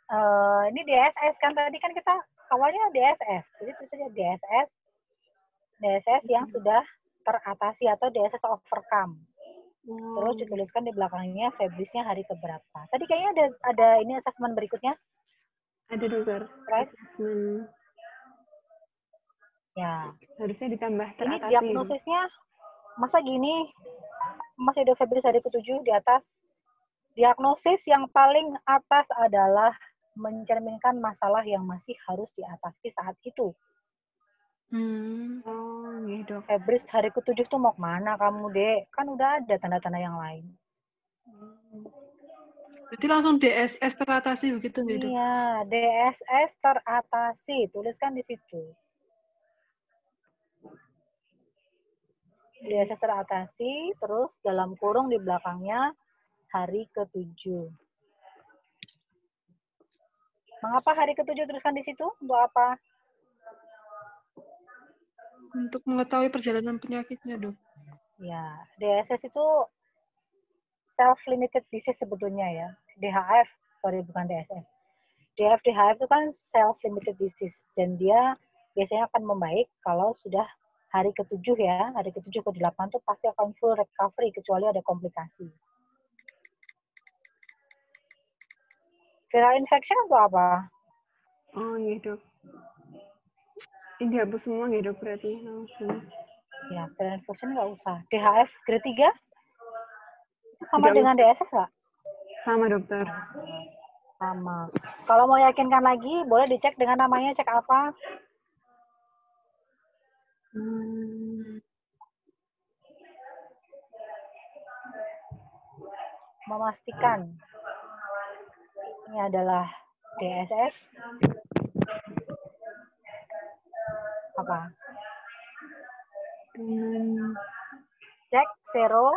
ini DSS kan tadi kan kita awalnya DSS. Jadi tulis saja DSS yang sudah teratasi atau DSS overcome. Terus dituliskan di belakangnya Febrisnya hari keberapa. Tadi kayaknya ada ini asesmen berikutnya. Ada dokter. Right? Assessment. Ya. Harusnya ditambah teratasi. Ini diagnosisnya masa gini masih ada Febris hari ke-7 di atas. Diagnosis yang paling atas adalah mencerminkan masalah yang masih harus diatasi saat itu. Oh, iya dok. Febris hari ke-7 tuh mau kemana kamu, Dek? Kan udah ada tanda-tanda yang lain. Berarti langsung DSS teratasi begitu nggak, Dok? Iya, DSS teratasi. Tuliskan di situ. DSS teratasi, terus dalam kurung di belakangnya hari ke-7. Mengapa hari ke-7 tuliskan di situ? Untuk apa? Untuk mengetahui perjalanan penyakitnya, Dok. Ya, DSS itu self-limited disease sebetulnya ya. DHF, sorry bukan DSS. DHF itu kan self-limited disease. Dan dia biasanya akan membaik kalau sudah hari ke-7 ya. Hari ke-7 ke-8 itu pasti akan full recovery kecuali ada komplikasi. Viral infection itu apa? Oh iya dok. Ini dihapus semua nggak dok berarti langsung. Ya, viral infection nggak usah. DHF grade 3? Sama dengan DSS nggak? Sama dokter. Sama. Kalau mau yakinkan lagi, boleh dicek dengan namanya, cek apa? Memastikan ini adalah DSS. Apa? Cek sero.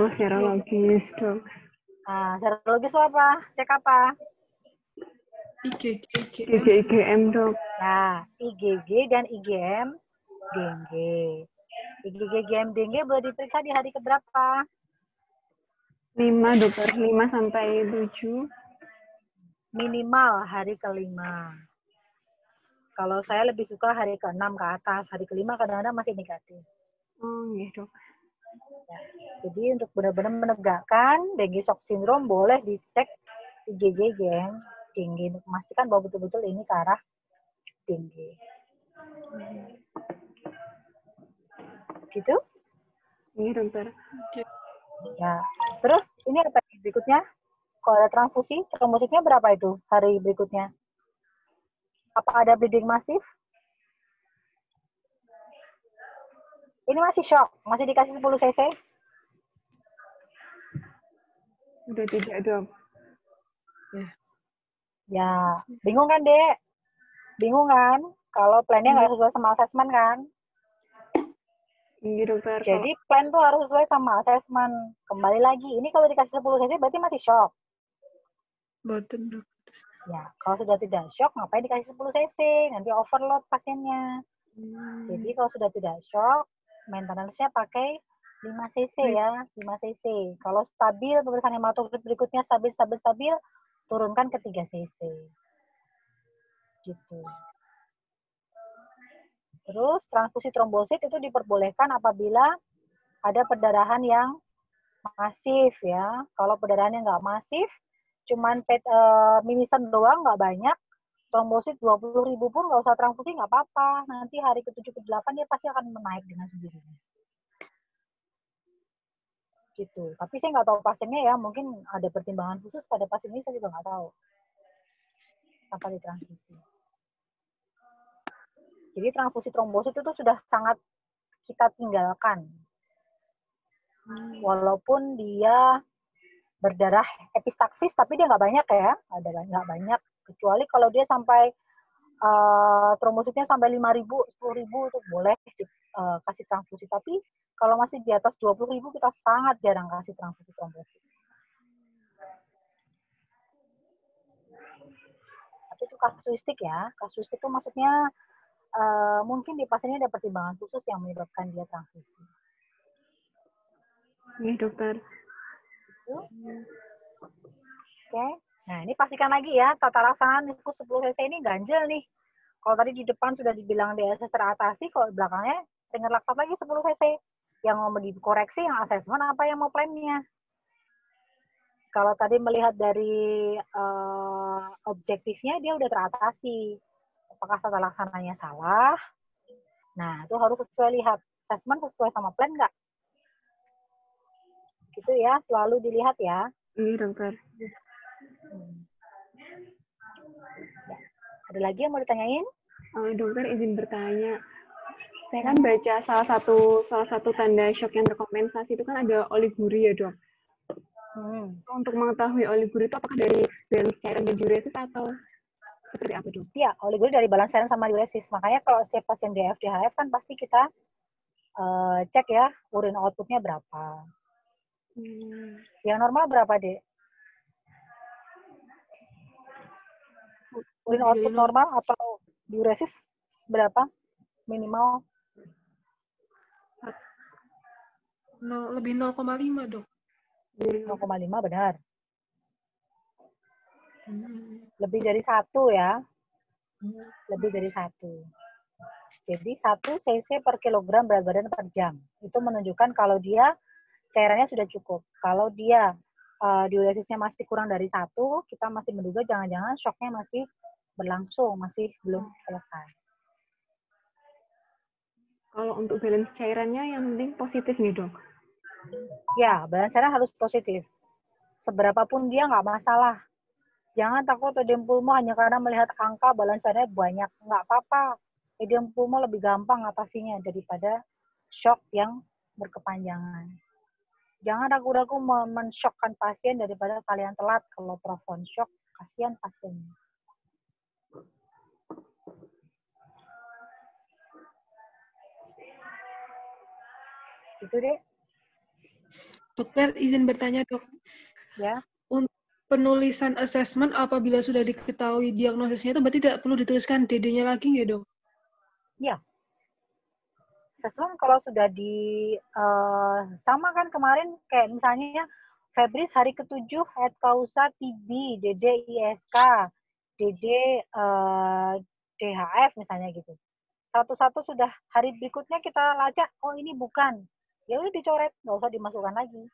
Oh, serologis dok. Nah, serologis itu apa? Cek apa? IgG, IgM dok. Nah, IgG dan IgM dengue. IgG, IgM dengue boleh diperiksa di hari keberapa? 5 dokter, 5 sampai 7. Minimal hari ke-5. Kalau saya lebih suka hari ke-6 ke atas. Hari ke-5 kadang-kadang masih negatif. Oh iya dok. Ya. Jadi untuk benar-benar menegakkan dengue shock syndrome boleh dicek IgG, IgM dengue untuk memastikan bahwa betul-betul ini ke arah tinggi. Gitu? Iya, dokter. Ya. Terus ini apa berikutnya? Kalau ada transfusi, trombositnya berapa itu hari berikutnya? Apa ada bleeding masif? Ini masih shock, masih dikasih 10 cc? Udah tidak, dok. Ya, bingung kan, Dek? Bingung kan? Kalau plannya nggak sesuai sama asesmen kan? Iya, dokter. Jadi plan tuh harus sesuai sama asesmen. Kembali lagi, ini kalau dikasih 10 cc berarti masih shock. Boten, dok. Ya, kalau sudah tidak shock, ngapain dikasih 10 cc? Nanti overload pasiennya. Jadi kalau sudah tidak shock, maintenance-nya pakai 5 cc ya, 5 cc. Kalau stabil, pemeriksaan hematokrit berikutnya stabil, turunkan ke 3 cc. Gitu. Terus transfusi trombosit itu diperbolehkan apabila ada perdarahan yang masif ya. Kalau perdarahannya nggak masif, cuman mimisan doang, nggak banyak, trombosit 20.000 pun nggak usah transfusi, nggak apa-apa. Nanti hari ke-7 ke-8 dia pasti akan menaik dengan sendirinya. Gitu. Tapi saya nggak tahu pasiennya ya, mungkin ada pertimbangan khusus pada pasien ini, saya juga nggak tahu. Tanpa ditransfusi. Jadi transfusi trombosit itu sudah sangat kita tinggalkan. Walaupun dia berdarah epistaksis, tapi dia nggak banyak ya, nggak banyak. Kecuali kalau dia sampai trombositnya sampai 5.000, 10.000 itu boleh kasih transfusi. Tapi kalau masih di atas 20.000 kita sangat jarang kasih transfusi trombosit. Tapi itu kasuistik ya. Kasuistik itu maksudnya mungkin di pasiennya ada pertimbangan khusus yang menyebabkan dia transfusi. Iya, dokter. Oke. Nah, ini pastikan lagi ya, tata laksana infus 10 cc ini ganjel nih. Kalau tadi di depan sudah dibilang DSS teratasi, kalau belakangnya dengar laktat lagi 10 cc. Yang mau dikoreksi, yang asesmen, apa yang mau plannya. Kalau tadi melihat dari objektifnya, dia udah teratasi. Apakah tata laksananya salah? Nah, itu harus sesuai lihat. Asesmen sesuai sama plan nggak? Gitu ya, selalu dilihat ya. Iya, dokter. Ada lagi yang mau ditanyain? Dokter izin bertanya. Saya kan baca salah satu tanda shock yang terkompensasi itu kan ada oliguria, dok. Untuk mengetahui oliguria itu apakah dari balance cairan dan diuresis atau seperti apa, dok? Iya, oliguria dari balance cairan sama diuresis. Makanya kalau setiap pasien DF, DHF kan pasti kita cek ya urin outputnya berapa. Yang normal berapa, Dek? Urin output normal atau diuresis berapa? Minimal? Lebih 0,5, dok. 0,5 benar. Lebih dari 1 ya. Lebih dari 1. Jadi 1 cc per kilogram berat badan per jam. Itu menunjukkan kalau dia cairannya sudah cukup. Kalau dia diuresisnya masih kurang dari 1, kita masih menduga jangan-jangan shocknya masih berlangsung, masih belum selesai. Kalau untuk balance cairannya yang penting positif nih, dok. Ya, balance cairan harus positif. Seberapapun dia nggak masalah. Jangan takut ödem pulmo hanya karena melihat angka balance cairannya banyak. Nggak apa-apa. Ödem pulmo lebih gampang atasinya daripada shock yang berkepanjangan. Jangan ragu-ragu mensyokkan pasien daripada kalian telat kalau profound shock. Kasihan pasiennya. Itu deh. Dokter, izin bertanya, dok. Ya. Untuk penulisan assessment apabila sudah diketahui diagnosisnya itu berarti tidak perlu dituliskan DD-nya lagi nggak, dok? Ya. Assessment kalau sudah sama kan kemarin kayak misalnya Febris hari ke-7 head causa TB, DD ISK, DD DHF misalnya gitu. Satu-satu sudah hari berikutnya kita lacak, oh ini bukan. Ya udah dicoret, nggak usah dimasukkan lagi.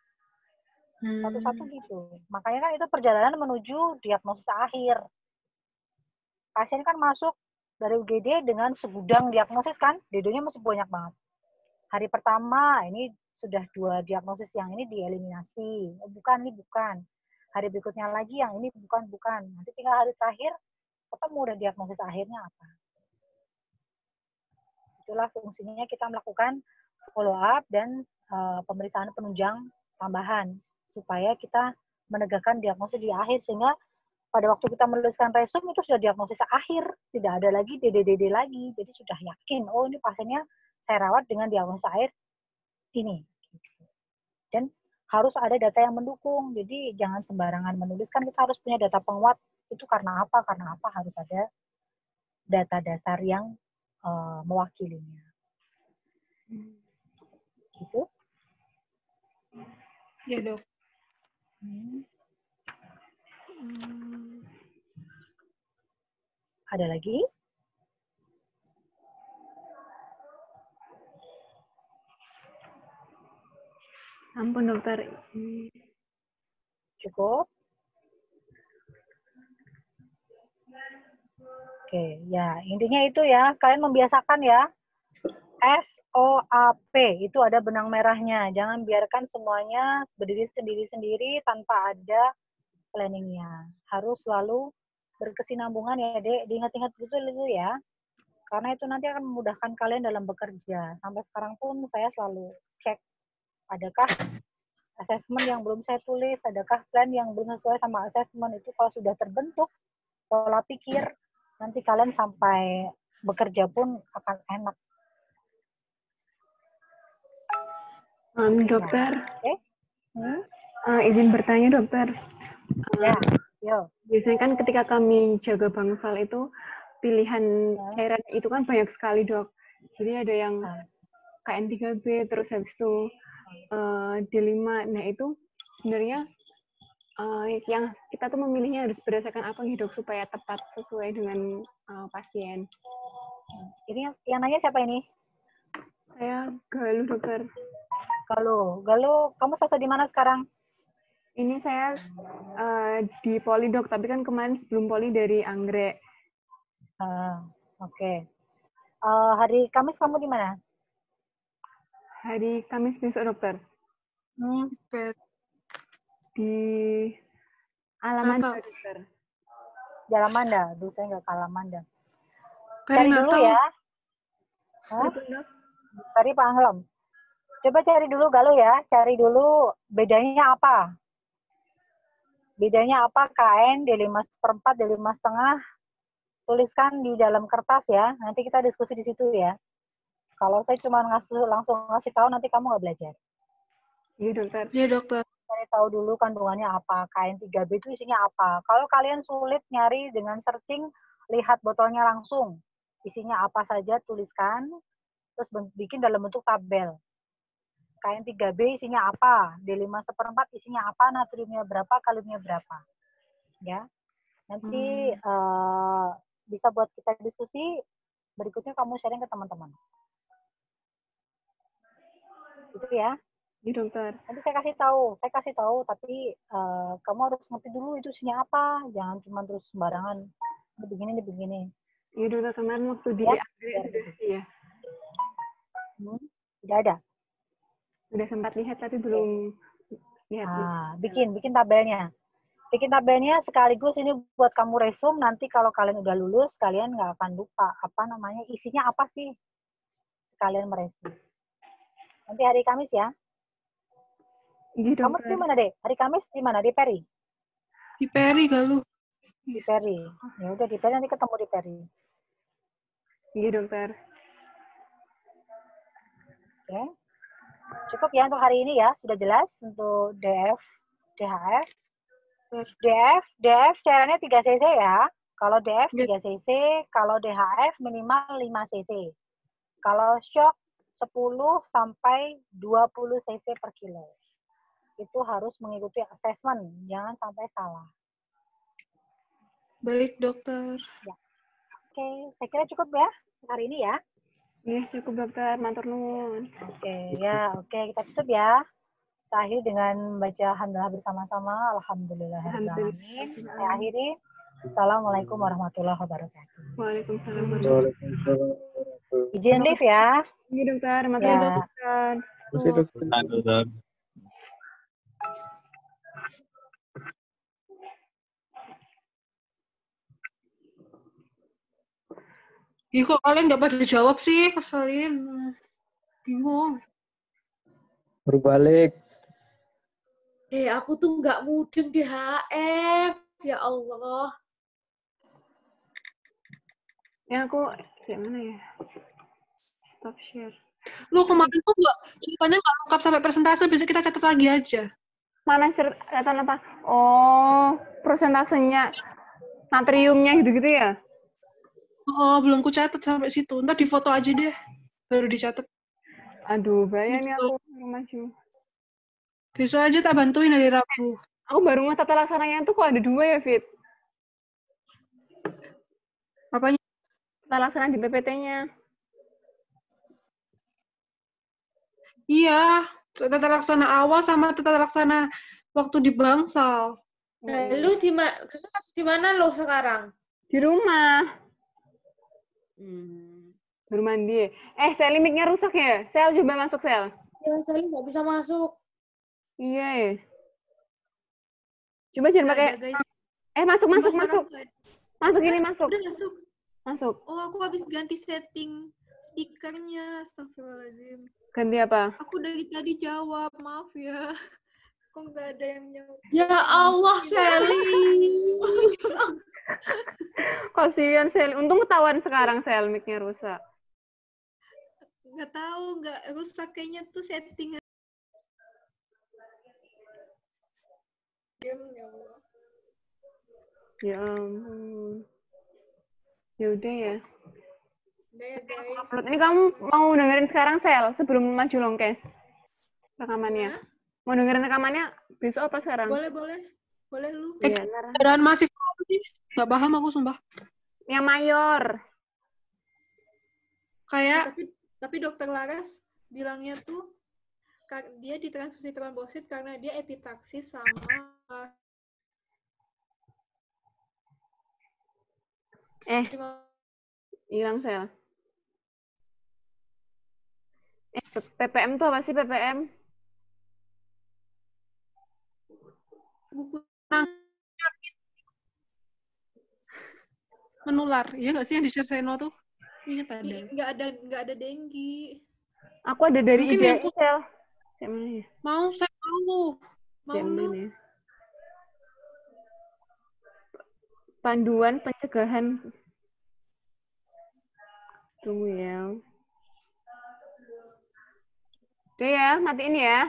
Satu-satu gitu. Makanya kan itu perjalanan menuju diagnosis akhir. Pasien kan masuk dari UGD dengan segudang diagnosis kan, DD-nya masih banyak banget. Hari pertama ini sudah 2 diagnosis, yang ini dieliminasi. Oh, bukan, ini bukan. Hari berikutnya lagi yang ini bukan. Nanti tinggal hari terakhir ketemu udah diagnosis akhirnya apa. Itulah fungsinya kita melakukan follow up dan pemeriksaan penunjang tambahan supaya kita menegakkan diagnosis di akhir, sehingga pada waktu kita menuliskan resume itu sudah diagnosis akhir, tidak ada lagi DD lagi. Jadi sudah yakin, oh ini pasiennya saya rawat dengan diagnosis akhir ini. Dan harus ada data yang mendukung. Jadi jangan sembarangan menuliskan, kita harus punya data penguat. Itu karena apa? Harus ada data dasar yang mewakilinya. Gitu? Ya, Dok. Ada lagi? Ampun dokter. Cukup? Oke, ya intinya itu ya, kalian membiasakan ya. SOAP itu ada benang merahnya. Jangan biarkan semuanya berdiri sendiri-sendiri tanpa ada planningnya. Harus selalu berkesinambungan ya, Dek. Diingat-ingat betul itu ya. Karena itu nanti akan memudahkan kalian dalam bekerja. Sampai sekarang pun saya selalu cek, adakah assessment yang belum saya tulis, adakah plan yang belum sesuai sama assessment. Itu kalau sudah terbentuk pola pikir, nanti kalian sampai bekerja pun akan enak. Dokter, Okay. Izin bertanya dokter. Ya, yo. Biasanya kan ketika kami jaga bangsal itu, pilihan cairan itu kan banyak sekali dok. Jadi ada yang KN3B, terus habis itu D5. Nah itu sebenarnya yang kita tuh memilihnya harus berdasarkan apa nih dok, supaya tepat sesuai dengan pasien. Ini yang nanya siapa ini? Saya Galuh dokter. Galuh, kamu sasa di mana sekarang? Ini saya di Poli dok, tapi kan kemarin sebelum Poli dari Anggrek. Oke. Hari Kamis kamu di mana? Hari Kamis besok dokter. Di Alamanda dokter. Di Alamanda? Aduh, saya nggak ke Alamanda. Cari dulu ya. Cari Pak Anglem. Coba cari dulu Galuh ya. Cari dulu bedanya apa. Bedanya apa KN, D5/4, D5,5. Tuliskan di dalam kertas ya. Nanti kita diskusi di situ ya. Kalau saya cuma langsung ngasih tahu, nanti kamu nggak belajar. Iya dokter. Iya dokter. Cari tahu dulu kandungannya apa, KN3B itu isinya apa. Kalau kalian sulit nyari dengan searching, lihat botolnya langsung. Isinya apa saja, tuliskan, terus bikin dalam bentuk tabel. KN3B isinya apa, D5/4 isinya apa, natriumnya berapa, kaliumnya berapa. Ya. Nanti bisa buat kita diskusi, berikutnya kamu sharing ke teman-teman. Gitu ya. Iya dokter. Nanti saya kasih tahu, tapi kamu harus ngerti dulu itu isinya apa, jangan cuma terus sembarangan ini begini. Iya dokter, kemarin waktu di Anggrek sudah ya. Tidak ada. Sudah sempat lihat tapi belum lihat. Bikin tabelnya. Bikin tabelnya sekaligus ini buat kamu resume, nanti kalau kalian udah lulus, kalian nggak akan lupa isinya apa sih, kalian meresume. Nanti hari Kamis ya. Gitu, kamu di mana deh? Hari Kamis di mana? Di Peri? Di Peri Galuh. Di Peri. Ya udah di Peri, nanti ketemu di Peri. Iya dokter. Oke. Cukup ya untuk hari ini ya, sudah jelas untuk DF, DHF. DF cairannya 3 cc ya. Kalau DF 3 cc, kalau DHF minimal 5 cc. Kalau shock 10 sampai 20 cc per kilo. Itu harus mengikuti assessment, jangan sampai salah. Baik dokter. Ya. Oke, saya kira cukup ya hari ini ya. Iya cukup dokter, matur nuwun. Oke, kita tutup ya. Kita akhiri dengan baca hamdalah bersama-sama. Alhamdulillahirrahmanirrahim. Saya akhiri. Assalamualaikum warahmatullahi wabarakatuh. Waalaikumsalam. Waalaikumsalam. Izin live ya. Iya dokter, Ya. materi dokter. Masih dokter. Dokter. Ih, kok kalian nggak pada jawab sih? Keselin. Bingung. Berbalik. Aku tuh nggak mudeng di HF. Ya Allah. Ya aku, mana ya? Stop share. Lu kemarin tuh ceritanya nggak lengkap sampai persentase, bisa kita catat lagi aja. Mana catatan apa? Oh, prosentasenya natriumnya gitu-gitu ya? Oh, belum ku catat sampai situ. Ntar di foto aja deh, baru dicatat. Aduh, bahaya nih aku maju. Besok aja tak bantuin dari Rabu. Aku baru nge tata laksananya tuh kok ada 2 ya, Fit? Apanya? Tata laksana di PPT-nya. Iya, tata laksana awal sama tata laksana waktu di Bangsal. Lu di mana lo sekarang? Di rumah. Baru mandi. Sel mic-nya rusak ya? Sel, coba masuk, Sel. Ya, Sally nggak bisa masuk. Iya ya. Coba jangan pakai. Masuk. Masuk ini, masuk. Udah masuk. Masuk. Oh, aku habis ganti setting speakernya. Astagfirullahaladzim. Ganti apa? Aku dari tadi jawab, maaf ya. Kok nggak ada yang jawab? Ya Allah, Sally. Kasian Sel. Untung ketahuan sekarang Sel mic-nya rusak. Nggak tahu, nggak rusak kayaknya tuh settingan. Ya Allah. Ya ampun. Ya udah ya. Udah ya guys. Ini kamu mau dengerin sekarang Sel sebelum maju longkes rekamannya. Mau dengerin rekamannya besok apa sekarang? Boleh lu. Iya, Keadaan masih apa sih? Nggak paham aku sumpah. yang mayor. Kayak Tapi dokter Laras bilangnya tuh dia ditransfusi trombosit karena dia epitaksis sama Hilang Sel. PPM tuh apa sih PPM? buku menular. Iya nggak sih yang di Seno tuh? Ingat ada. nggak ada denggi. Aku ada dari Mungkin IDI yang- Sel. Yang mana ya? Mau, saya mau. Mau lu? Ya. Panduan pencegahan. Tunggu ya. Oke ya, matiin ya.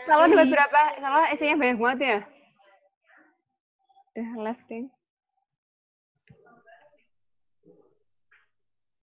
Kalau dapat berapa? Kalau essay-nya banyak banget ya. Udah left ding.